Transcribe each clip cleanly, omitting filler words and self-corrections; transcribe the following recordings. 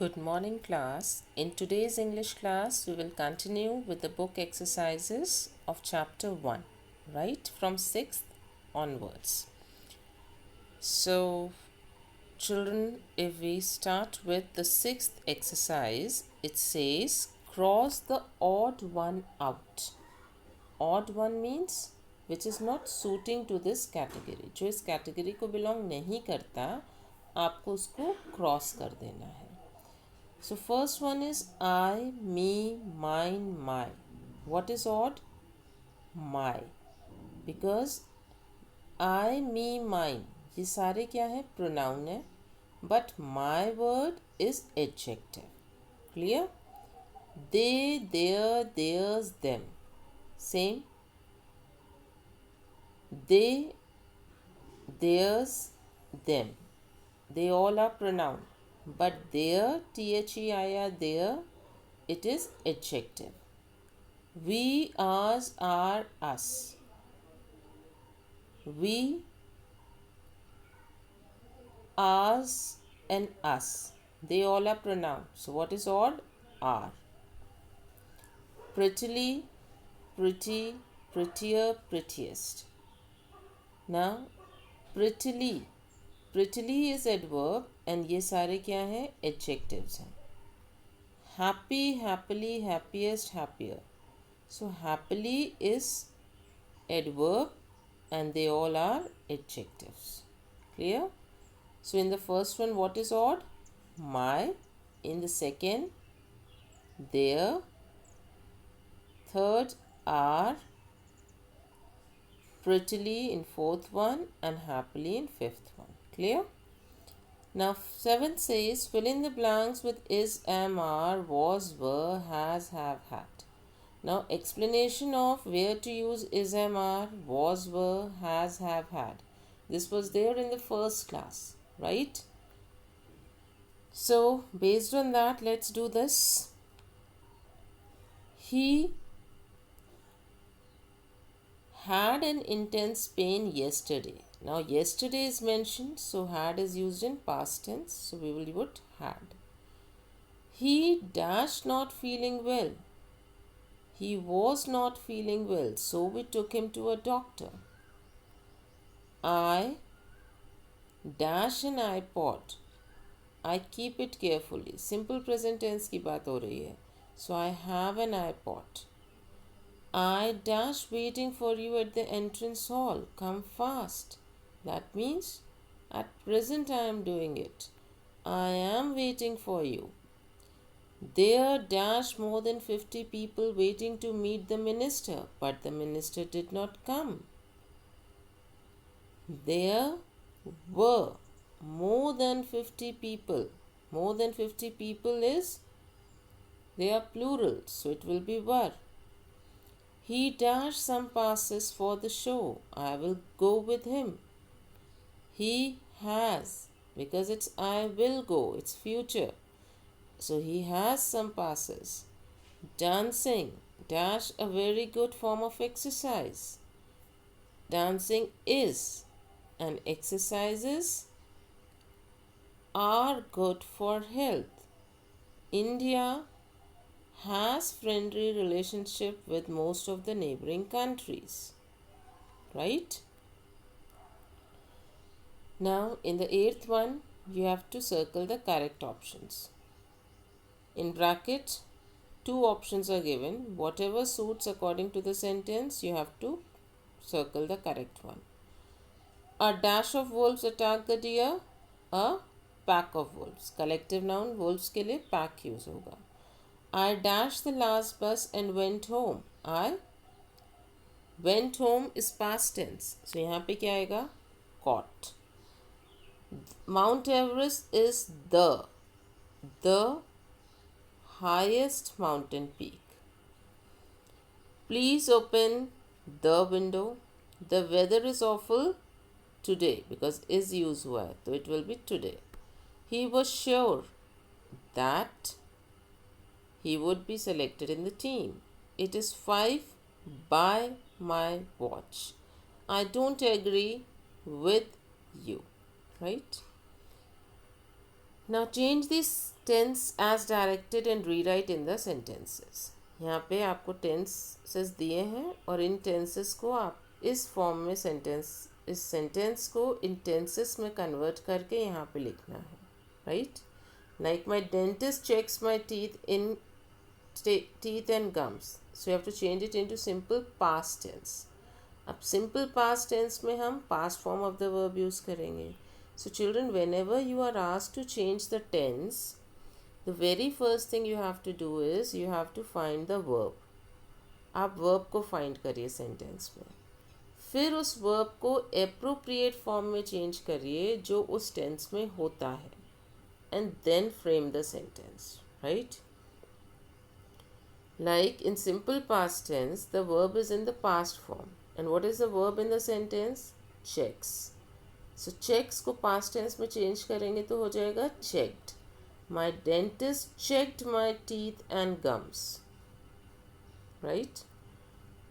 Good morning, class. In today's English class, we will continue with the book exercises of chapter 1, right from 6th onwards. So, children, if we start with the 6th exercise, it says cross the odd one out. Odd one means which is not suiting to this category. जो इस category को belong नहीं करता, आपको उसको cross कर देना है. So first one is I, me, mine, my. What is odd? My. Because I, me, mine ये सारे क्या है? Pronoun है. But my word is adjective. Clear? They, their, theirs, them. Same. They, theirs, them. They all are pronoun. But their, their, their, it is adjective. We, ours, are, us. We, ours, and us. They all are pronoun. So what is odd? Are. Prettily, pretty, prettier, prettiest. Now, prettily. Prettily is adverb and ये सारे क्या हैं? Adjectives हैं. Happy, happily, happiest, happier. So happily is adverb and they all are adjectives. Clear? So in the first one, what is odd? My. In the second, their. Third, are. Prettily in fourth one and happily in fifth one. Clear? Now seventh says fill in the blanks with is, am, are, was, were, has, have, had. Now explanation of where to use is, am, are, was, were, has, have, had. This was there in the first class, right? So based on that, let's do this. He had an intense pain yesterday. Now yesterday is mentioned, so had is used in past tense, so we will put had. He dashed not feeling well. He was not feeling well, so we took him to a doctor. I dash an iPod. I keep it carefully. Simple present tense की बात हो रही है. So I have an iPod. I dash waiting for you at the entrance hall. Come fast. That means at present I am doing it. I am waiting for you. There dash more than 50 people waiting to meet the minister, but the minister did not come. There were more than 50 people. More than 50 people is, they are plural, so it will be were. He dashed some passes for the show. I will go with him. He has, because it's I will go, it's future. So he has some passes. Dancing, dash a very good form of exercise. Dancing is, and exercises are good for health. India has friendly relationship with most of the neighboring countries, right? Now in the eighth one, you have to circle the correct options. In bracket, two options are given. Whatever suits according to the sentence, you have to circle the correct one. A dash of wolves attacked the deer. A pack of wolves. Collective noun, wolves के लिए pack use होगा. I dashed the last bus and went home. I went home is past tense. So यहाँ पे क्या आएगा? Caught. Mount Everest is the highest mountain peak. Please open the window. The weather is awful today because is use हुआ है, so it will be today. He was sure that he would be selected in the team. It is 5 by my watch. I don't agree with you, right? Now change this tense as directed and rewrite in the sentences. यहाँ पे आपको tenses दिए हैं और इन tenses को आप इस form में इस सेंटेंस को इन टेंसेस में कन्वर्ट करके यहाँ पे लिखना है, right. Like my dentist checks my teeth and gums, so you have to change it into simple past tense. अब simple past tense में हम past form of the verb use करेंगे. So children, whenever you are asked to change the tense, the very first thing you have to do is you have to find the verb. आप verb को find करिए sentence में, फिर उस verb को appropriate form में change करिए जो उस tense में होता है, and then frame the sentence, right? Like in simple past tense, the verb is in the past form. And what is the verb in the sentence? Checks. So checks को past tense में change करेंगे तो हो जाएगा checked. My dentist checked my teeth and gums. Right?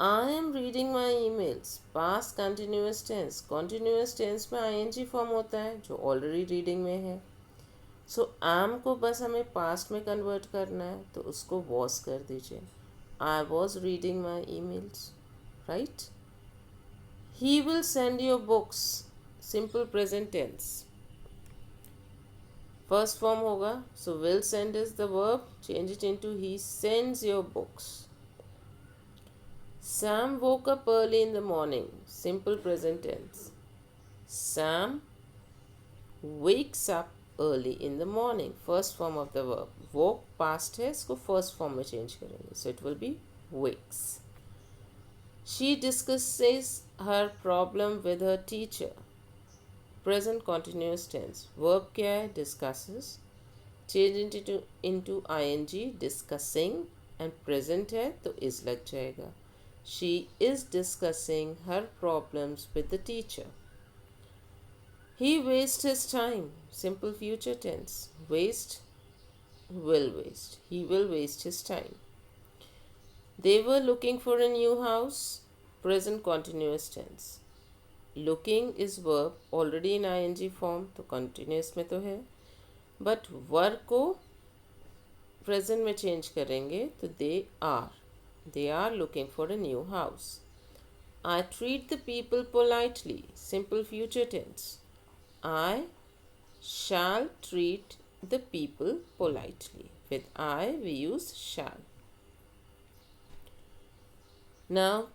I am reading my emails. Past continuous tense. Continuous tense में ing form होता है जो already reading में है. सो एम को बस हमें पास्ट में कन्वर्ट करना है तो उसको वॉज कर दीजिए. I was reading my e mails, right. He will send your books, simple present tense, first form होगा. So will send is the verb, change it into he sends your books. Sam woke up early in the morning, simple present tense. Sam wakes up early in the morning, first form of the verb. Woke past है, इसको first form में change करेंगे, so it will be wakes. She discusses her problem with her teacher, present continuous tense. Verb क्या है? Discusses, change into ing, discussing, and present है तो is लग जाएगा. She is discussing her problems with the teacher. He wastes his time, simple future tense. Waste, will waste. He will waste his time. They were looking for a new house, present continuous tense. Looking is verb, already in ing form, तो continuous में तो है, but were को present में change करेंगे तो they are looking for a new house. I treat the people politely, simple future tense. I shall treat the people politely. With I, we use shall. Now,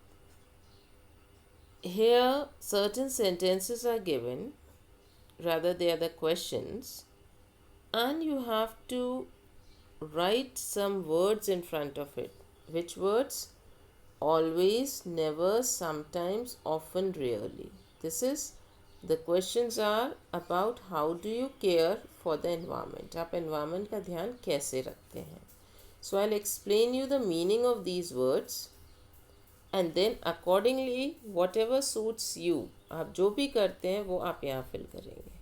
here certain sentences are given, rather they are the questions, and you have to write some words in front of it. Which words? Always, never, sometimes, often, rarely. This is the questions are about how do you care for the environment. आप environment का ध्यान कैसे रखते हैं. So I'll explain you the meaning of these words and then accordingly whatever suits you, आप जो भी करते हैं वो आप यहाँ fill करेंगे.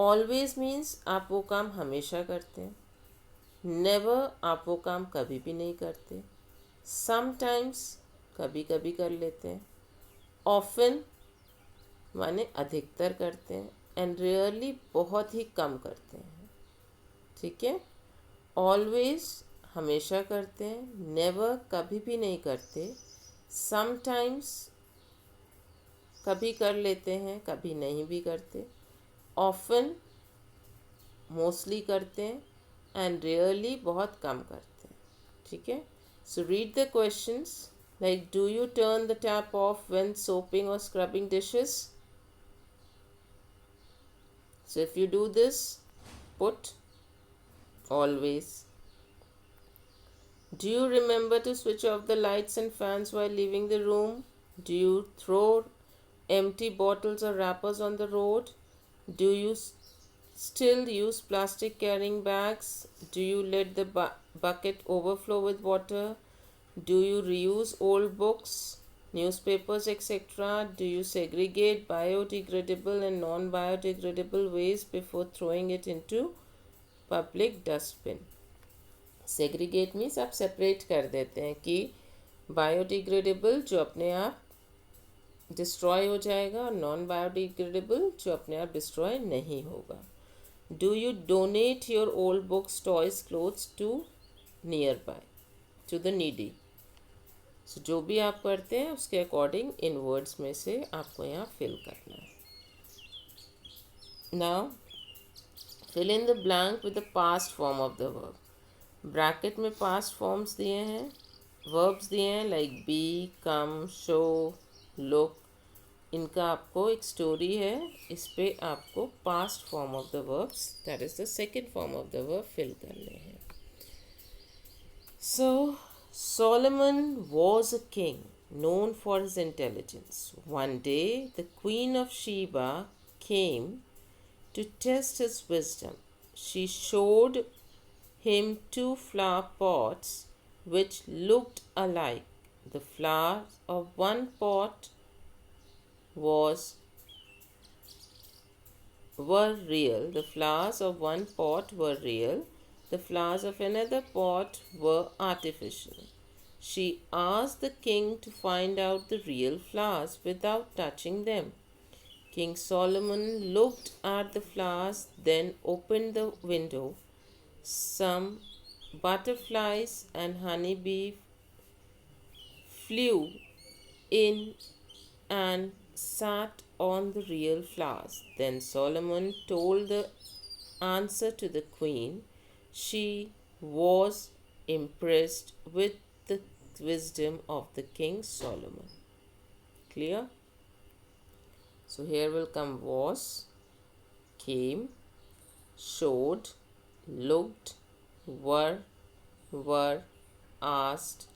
Always means आप वो काम हमेशा करते हैं. Never आप वो काम कभी भी नहीं करते. Sometimes कभी कभी कर लेते हैं. Often माने अधिकतर करते हैं. एंड रेयरली बहुत ही कम करते हैं. ठीक है. ऑलवेज हमेशा करते हैं. नेवर कभी भी नहीं करते. समटाइम्स कभी कर लेते हैं, कभी नहीं भी करते. ऑफन मोस्टली करते हैं. एंड रेयरली बहुत कम करते हैं. ठीक है. So read the questions. Like do you turn the tap off when soaping or scrubbing dishes? So if you do this, put always. Do you remember to switch off the lights and fans while leaving the room? Do you throw empty bottles or wrappers on the road? Do you still use plastic carrying bags? Do you let the bucket overflow with water? Do you reuse old books, newspapers, etc.? Do you segregate biodegradable and non-biodegradable waste before throwing it into public dustbin? Segregate means आप separate कर देते हैं कि biodegradable जो अपने आप destroy हो जाएगा और non-biodegradable जो अपने आप destroy नहीं होगा. Do you donate your old books, toys, clothes to nearby, to the needy? So जो भी आप करते हैं उसके अकॉर्डिंग इन वर्ड्स में से आपको यहाँ फिल करना है. Now fill in the blank with the past form of the verb. Bracket में पास्ट फॉर्म्स दिए हैं, वर्ब्स दिए हैं like be, come, show, look. इनका आपको एक स्टोरी है, इस पे आपको past form of the verbs, that is the second form of the verb, fill करने हैं. सो Solomon was a king known for his intelligence. One day, the Queen of Sheba came to test his wisdom. She showed him two flower pots which looked alike. The flowers of one pot was were real. The flowers of one pot were real. The flowers of another pot were artificial. She asked the king to find out the real flowers without touching them. King Solomon looked at the flowers, then opened the window. Some butterflies and honeybee flew in and sat on the real flowers. Then Solomon told the answer to the queen. She was impressed with the wisdom of the King Solomon. Clear? So here will come was, came, showed, looked, were, asked,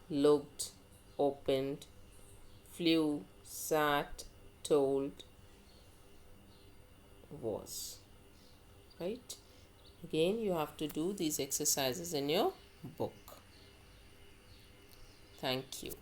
looked, opened, flew, sat, told, was. Right? Again, you have to do these exercises in your book. Thank you.